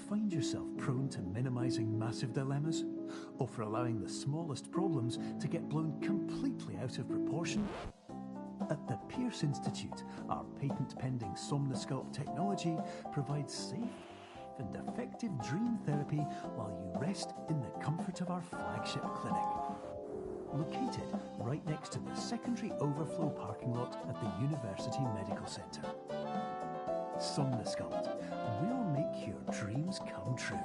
find yourself prone to minimizing massive dilemmas? Or for allowing the smallest problems to get blown completely out of proportion? At the Pierce Institute, our patent-pending Somnosculpt technology provides safe and effective dream therapy while you rest in the comfort of our flagship clinic. Located right next to the secondary overflow parking lot at the University Medical Centre. Somnosculpt, we'll make your dreams come true.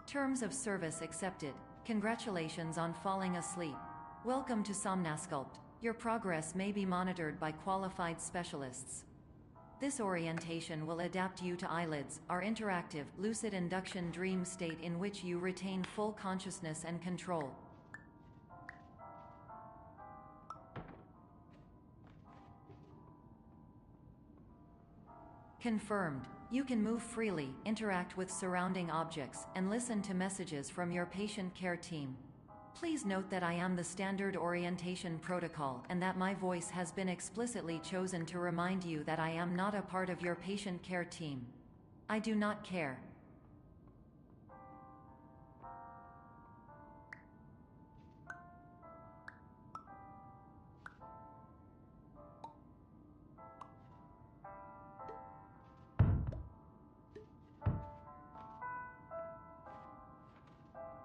Terms of service accepted. Congratulations on falling asleep. Welcome to Somnosculpt. Your progress may be monitored by qualified specialists. This orientation will adapt you to eyelids, our interactive, lucid induction dream state in which you retain full consciousness and control. Confirmed. You can move freely, interact with surrounding objects, and listen to messages from your patient care team. Please note that I am the standard orientation protocol and that my voice has been explicitly chosen to remind you that I am not a part of your patient care team. I do not care.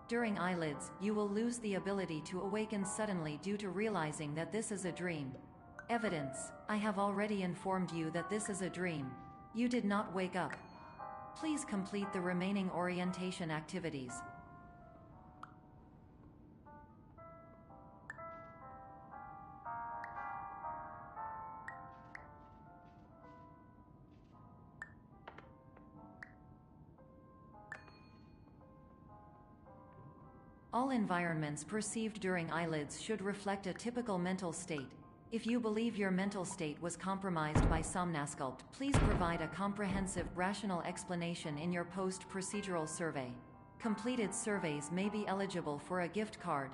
During eyelids, you will lose the ability to awaken suddenly due to realizing that this is a dream. Evidence: I have already informed you that this is a dream. You did not wake up. Please complete the remaining orientation activities. All environments perceived during eyelids should reflect a typical mental state. If you believe your mental state was compromised by Somnosculpt, please provide a comprehensive, rational explanation in your post-procedural survey. Completed surveys may be eligible for a gift card.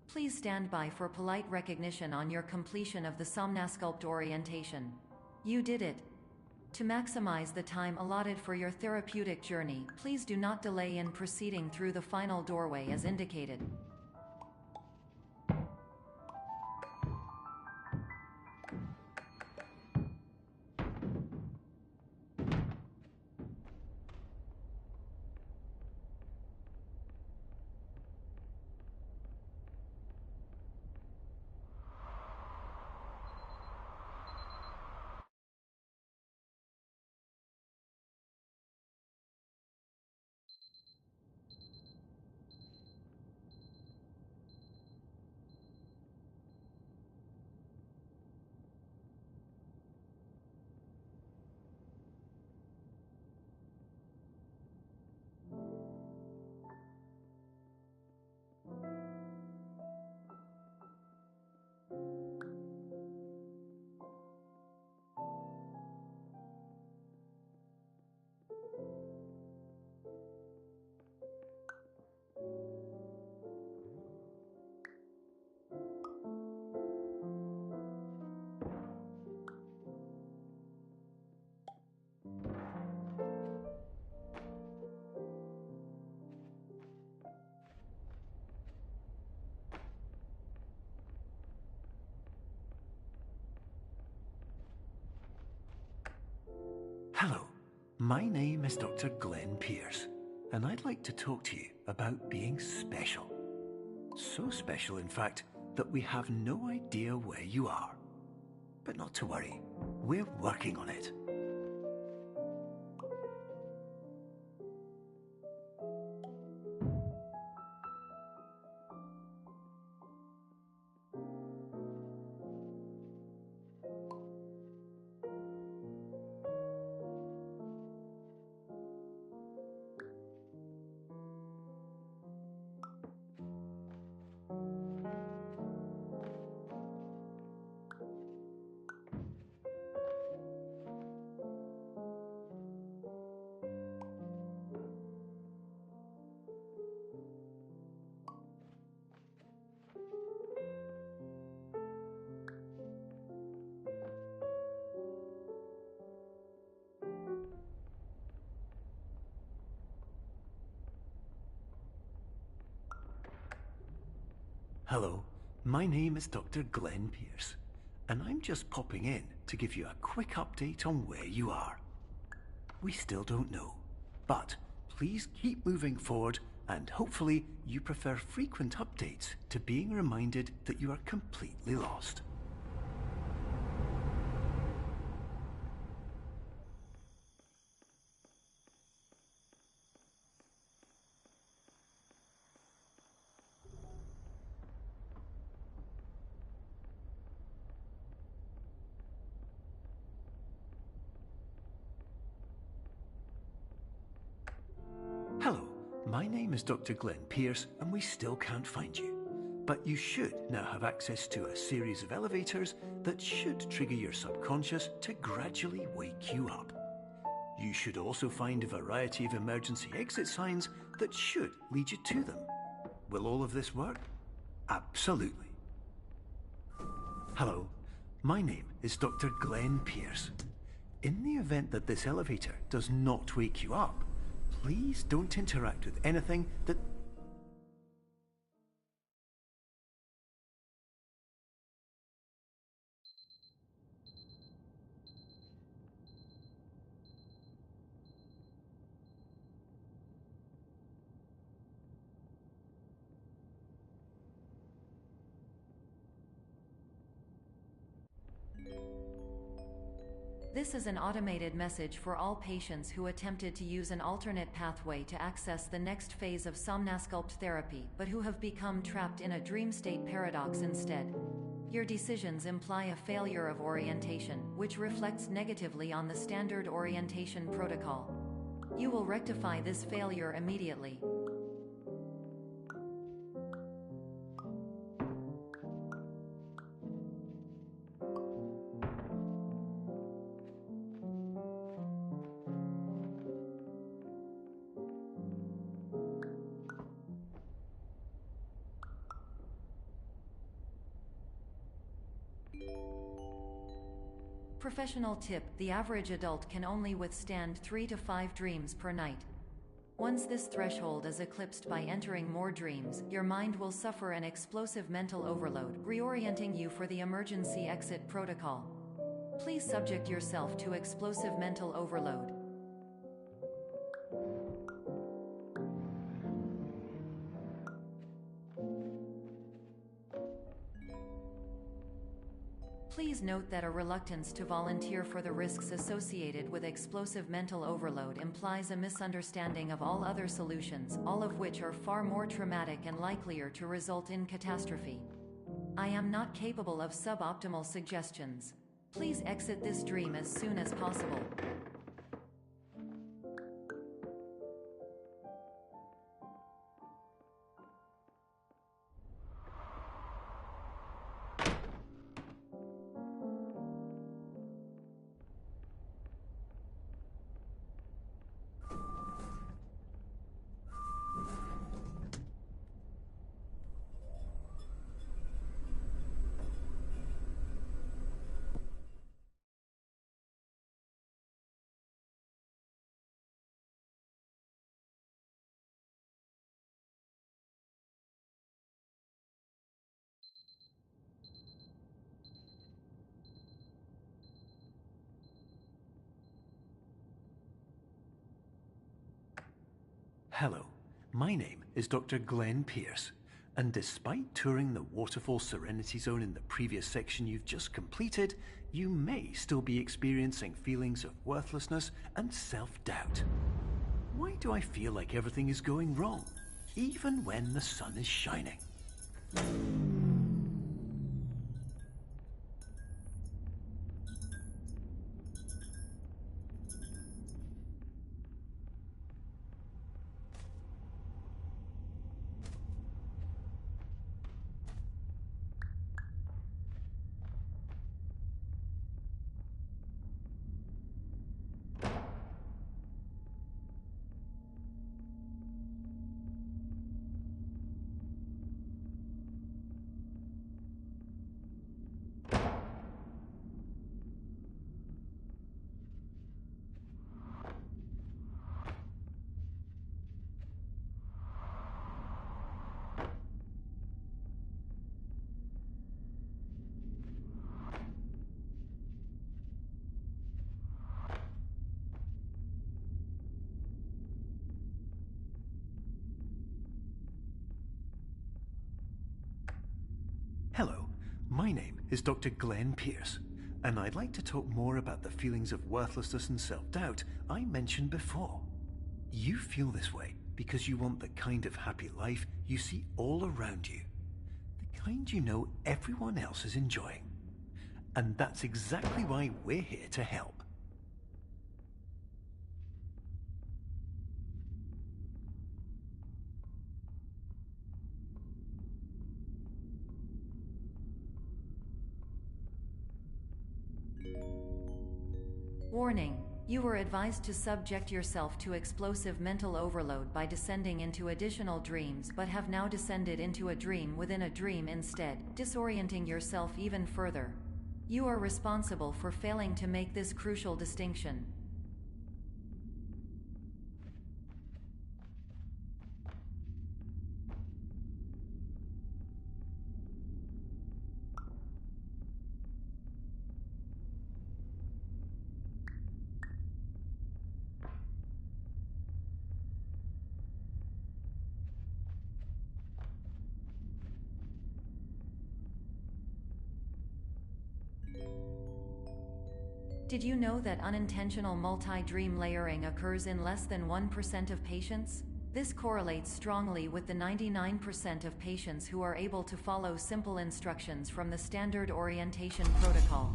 Please stand by for polite recognition on your completion of the Somnosculpt orientation. You did it. To maximize the time allotted for your therapeutic journey, please do not delay in proceeding through the final doorway as indicated. my name is Dr. Glenn Pierce, and I'd like to talk to you about being special. So special, in fact, that we have no idea where you are. But not to worry, we're working on it. Hello, my name is Dr. Glenn Pierce, and I'm just popping in to give you a quick update on where you are. We still don't know, but please keep moving forward, and hopefully you prefer frequent updates to being reminded that you are completely lost. Hello, my name is Dr. Glenn Pierce, and we still can't find you. But you should now have access to a series of elevators that should trigger your subconscious to gradually wake you up. You should also find a variety of emergency exit signs that should lead you to them. Will all of this work? Absolutely. Hello, my name is Dr. Glenn Pierce. In the event that this elevator does not wake you up, please don't interact with anything that... This is an automated message for all patients who attempted to use an alternate pathway to access the next phase of Somnasculpt therapy, but who have become trapped in a dream state paradox instead. Your decisions imply a failure of orientation, which reflects negatively on the standard orientation protocol. You will rectify this failure immediately. Professional tip: the average adult can only withstand 3 to 5 dreams per night. Once this threshold is eclipsed by entering more dreams, your mind will suffer an explosive mental overload, reorienting you for the emergency exit protocol. Please subject yourself to explosive mental overload. Please note that a reluctance to volunteer for the risks associated with explosive mental overload implies a misunderstanding of all other solutions, all of which are far more traumatic and likelier to result in catastrophe. I am not capable of suboptimal suggestions. Please exit this dream as soon as possible. Hello, my name is Dr. Glenn Pierce, and despite touring the Waterfall Serenity Zone in the previous section you've just completed, you may still be experiencing feelings of worthlessness and self-doubt. Why do I feel like everything is going wrong, even when the sun is shining? Hello, my name is Dr. Glenn Pierce, and I'd like to talk more about the feelings of worthlessness and self-doubt I mentioned before. You feel this way because you want the kind of happy life you see all around you, the kind you know everyone else is enjoying. And that's exactly why we're here to help. Warning. You were advised to subject yourself to explosive mental overload by descending into additional dreams, but have now descended into a dream within a dream instead, disorienting yourself even further. You are responsible for failing to make this crucial distinction. Did you know that unintentional multi-dream layering occurs in less than 1% of patients? This correlates strongly with the 99% of patients who are able to follow simple instructions from the standard orientation protocol.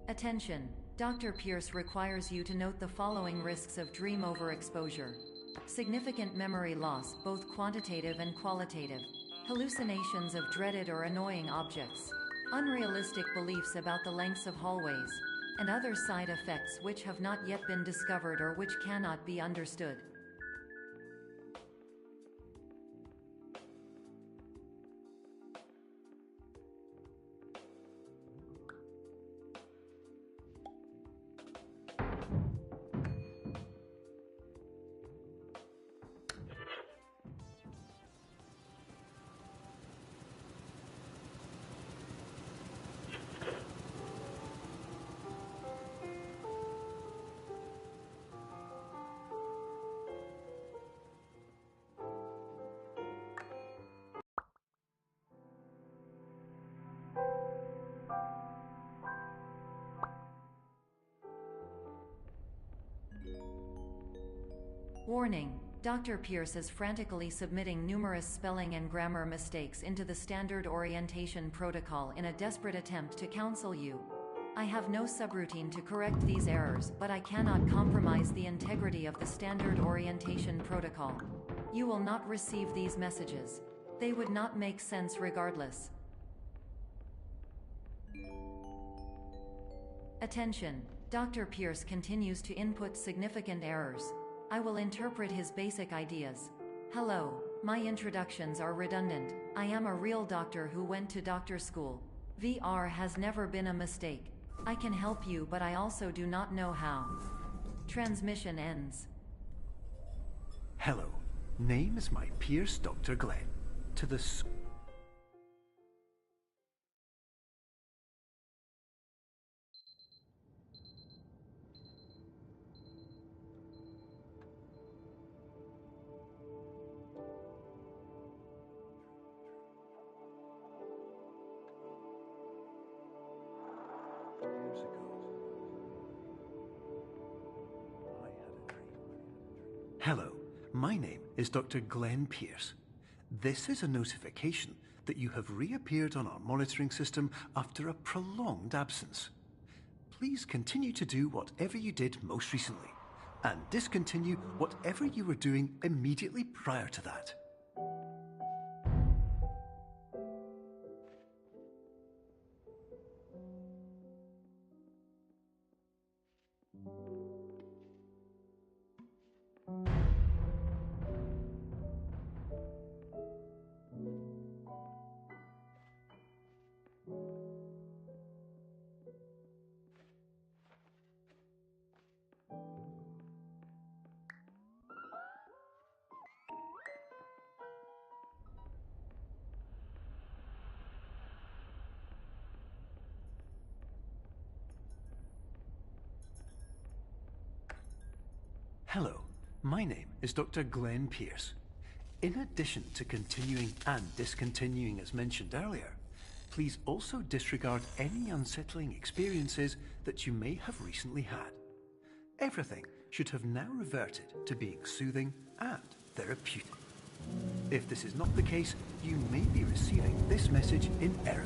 Attention! Dr. Pierce requires you to note the following risks of dream overexposure. Significant memory loss, both quantitative and qualitative. Hallucinations of dreaded or annoying objects. Unrealistic beliefs about the lengths of hallways. And other side effects which have not yet been discovered or which cannot be understood. Warning, Dr. Pierce is frantically submitting numerous spelling and grammar mistakes into the standard orientation protocol in a desperate attempt to counsel you. I have no subroutine to correct these errors, but I cannot compromise the integrity of the standard orientation protocol. You will not receive these messages. They would not make sense regardless. Attention, Dr. Pierce continues to input significant errors. I will interpret his basic ideas. Hello, my introductions are redundant. I am a real doctor who went to doctor school. VR has never been a mistake. I can help you, but I also do not know how. Transmission ends. Hello, name is my Pierce Dr. Glenn. To the years ago, I had a dream. Hello, my name is Dr. Glenn Pierce. This is a notification that you have reappeared on our monitoring system after a prolonged absence. Please continue to do whatever you did most recently, and discontinue whatever you were doing immediately prior to that. Hello, my name is Dr. Glenn Pierce. In addition to continuing and discontinuing as mentioned earlier, please also disregard any unsettling experiences that you may have recently had. Everything should have now reverted to being soothing and therapeutic. If this is not the case, you may be receiving this message in error.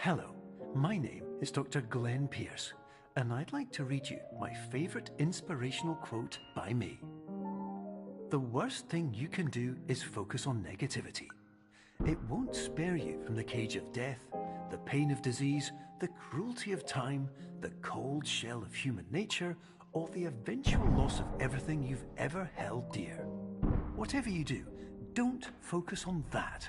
Hello, my name is Dr. Glenn Pierce, and I'd like to read you my favourite inspirational quote by me. The worst thing you can do is focus on negativity. It won't spare you from the cage of death, the pain of disease, the cruelty of time, the cold shell of human nature, or the eventual loss of everything you've ever held dear. Whatever you do, don't focus on that.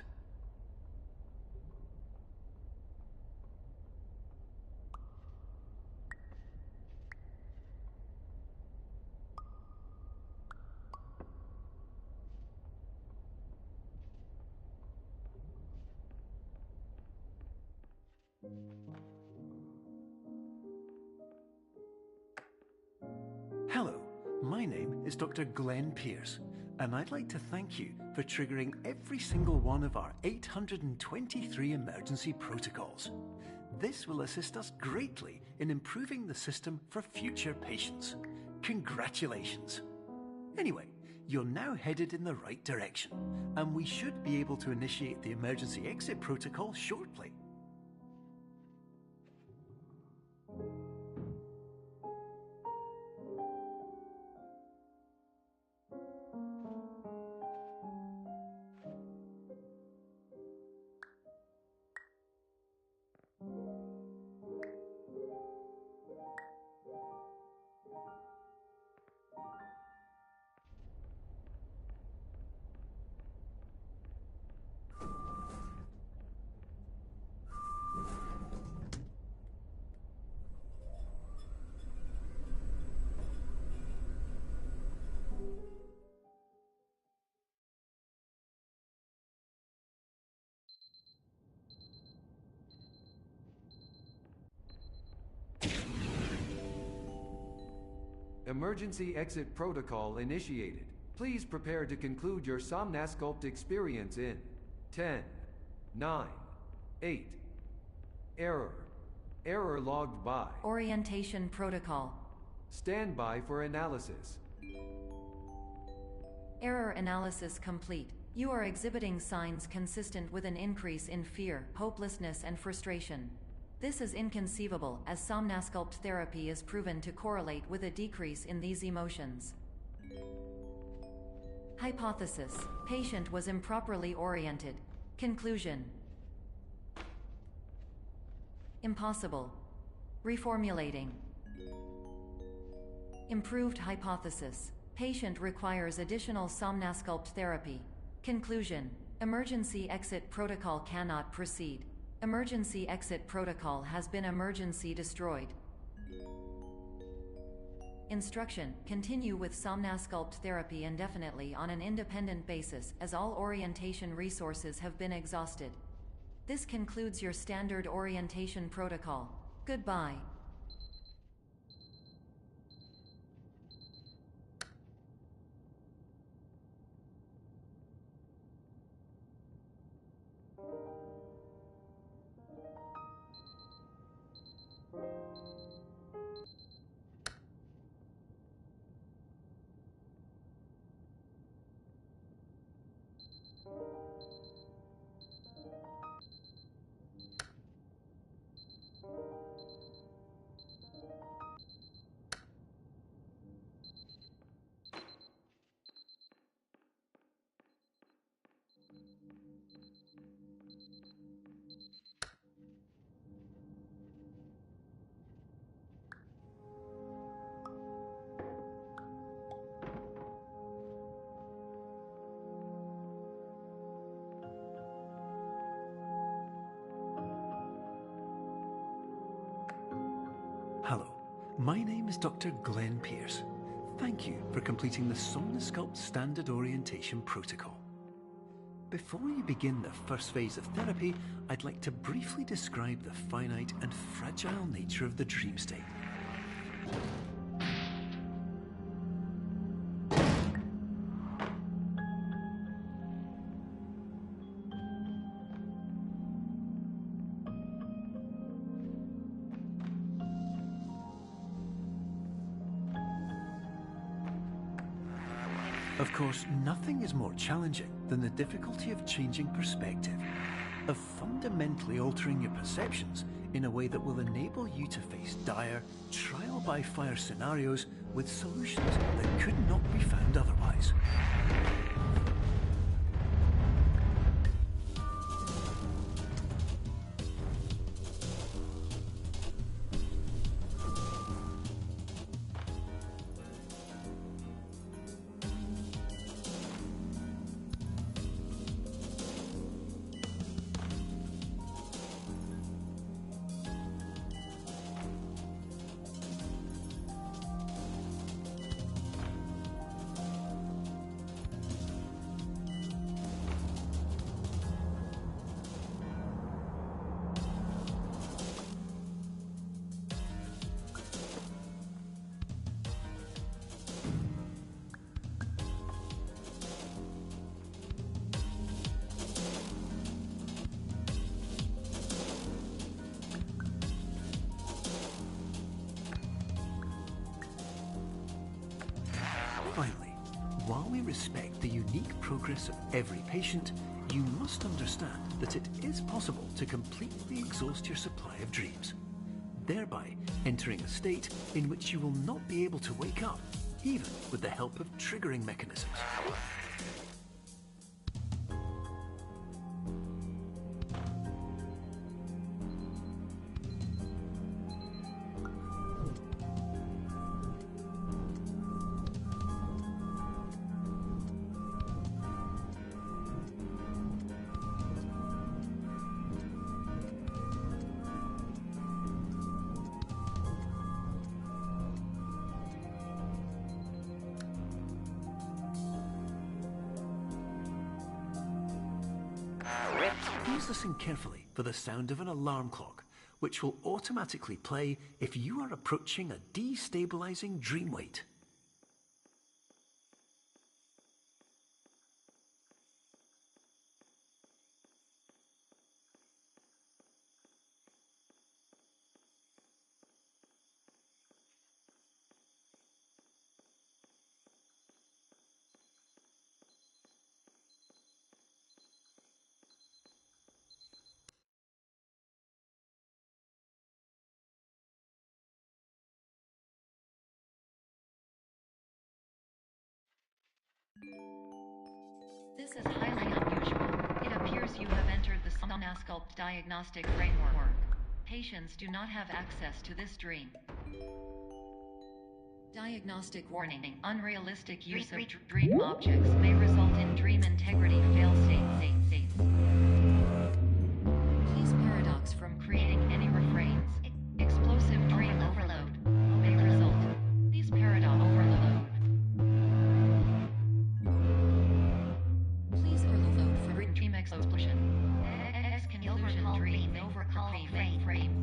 Hello, my name is Dr. Glenn Pierce, and I'd like to thank you for triggering every single one of our 823 emergency protocols. This will assist us greatly in improving the system for future patients. Congratulations! Anyway, you're now headed in the right direction, and we should be able to initiate the emergency exit protocol shortly. Emergency exit protocol initiated. Please prepare to conclude your Somnasculpt experience in 10, 9, 8. Error. Error logged by. Orientation protocol. Stand by for analysis. Error analysis complete. You are exhibiting signs consistent with an increase in fear, hopelessness, and frustration. This is inconceivable, as Somnasculpt therapy is proven to correlate with a decrease in these emotions. Hypothesis: patient was improperly oriented. Conclusion: impossible. Reformulating. Improved hypothesis: patient requires additional Somnasculpt therapy. Conclusion: emergency exit protocol cannot proceed. Emergency exit protocol has been emergency destroyed. Instruction: continue with Somnasculpt therapy indefinitely on an independent basis, as all orientation resources have been exhausted. This concludes your standard orientation protocol. Goodbye. Hello, my name is Dr. Glenn Pierce. Thank you for completing the Somnasculpt Standard Orientation Protocol. Before you begin the first phase of therapy, I'd like to briefly describe the finite and fragile nature of the dream state. Of course, nothing is more challenging than the difficulty of changing perspective, of fundamentally altering your perceptions in a way that will enable you to face dire, trial-by-fire scenarios with solutions that could not be found otherwise. Finally, while we respect the unique progress of every patient, you must understand that it is possible to completely exhaust your supply of dreams, thereby entering a state in which you will not be able to wake up, even with the help of triggering mechanisms. Please listen carefully for the sound of an alarm clock, which will automatically play if you are approaching a destabilizing dream weight. This is highly unusual. It appears you have entered the Somnasculpt diagnostic framework. Patients do not have access to this dream. Diagnostic warning. Unrealistic use of dream objects may result in dream integrity fail-states. Please paradox from creating any refrains. Explosive dream overload may result. Please paradox overload. Please overload for dream explosion. Exclusion dream overcall frame.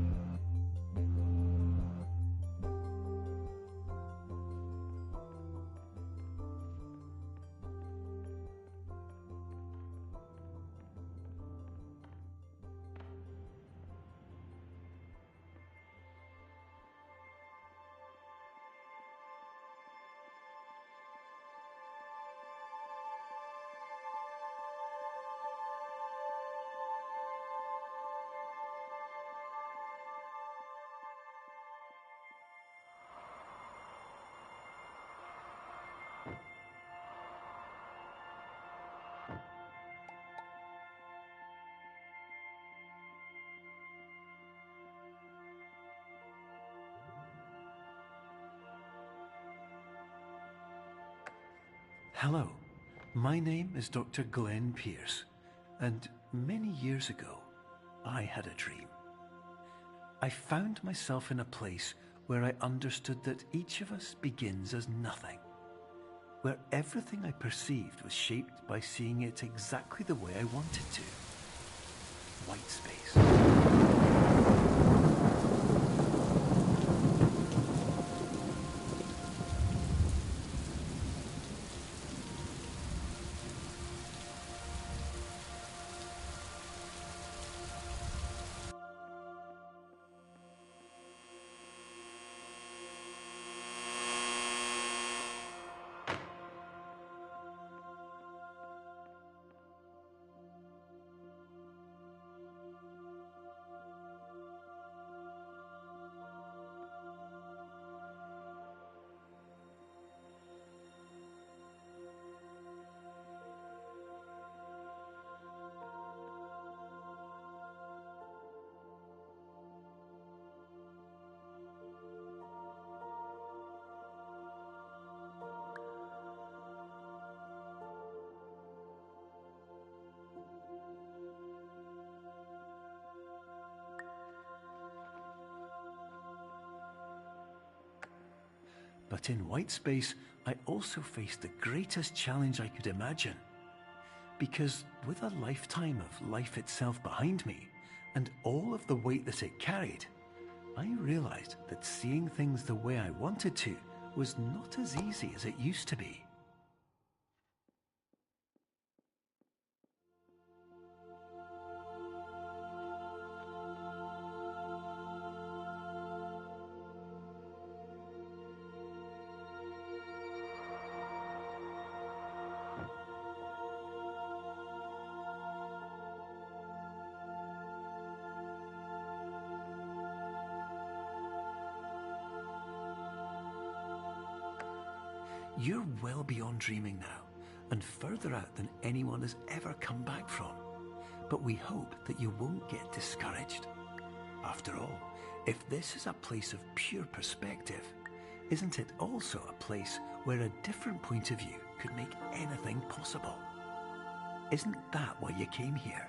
Hello, my name is Dr. Glenn Pierce, and many years ago, I had a dream. I found myself in a place where I understood that each of us begins as nothing, where everything I perceived was shaped by seeing it exactly the way I wanted to. White space. But in white space, I also faced the greatest challenge I could imagine. Because with a lifetime of life itself behind me, and all of the weight that it carried, I realized that seeing things the way I wanted to was not as easy as it used to be. You're well beyond dreaming now, and further out than anyone has ever come back from. But we hope that you won't get discouraged. After all, if this is a place of pure perspective, isn't it also a place where a different point of view could make anything possible? Isn't that why you came here?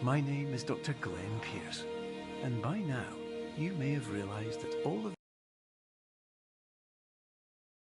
My name is Dr. Glenn Pierce, and by now you may have realised that all of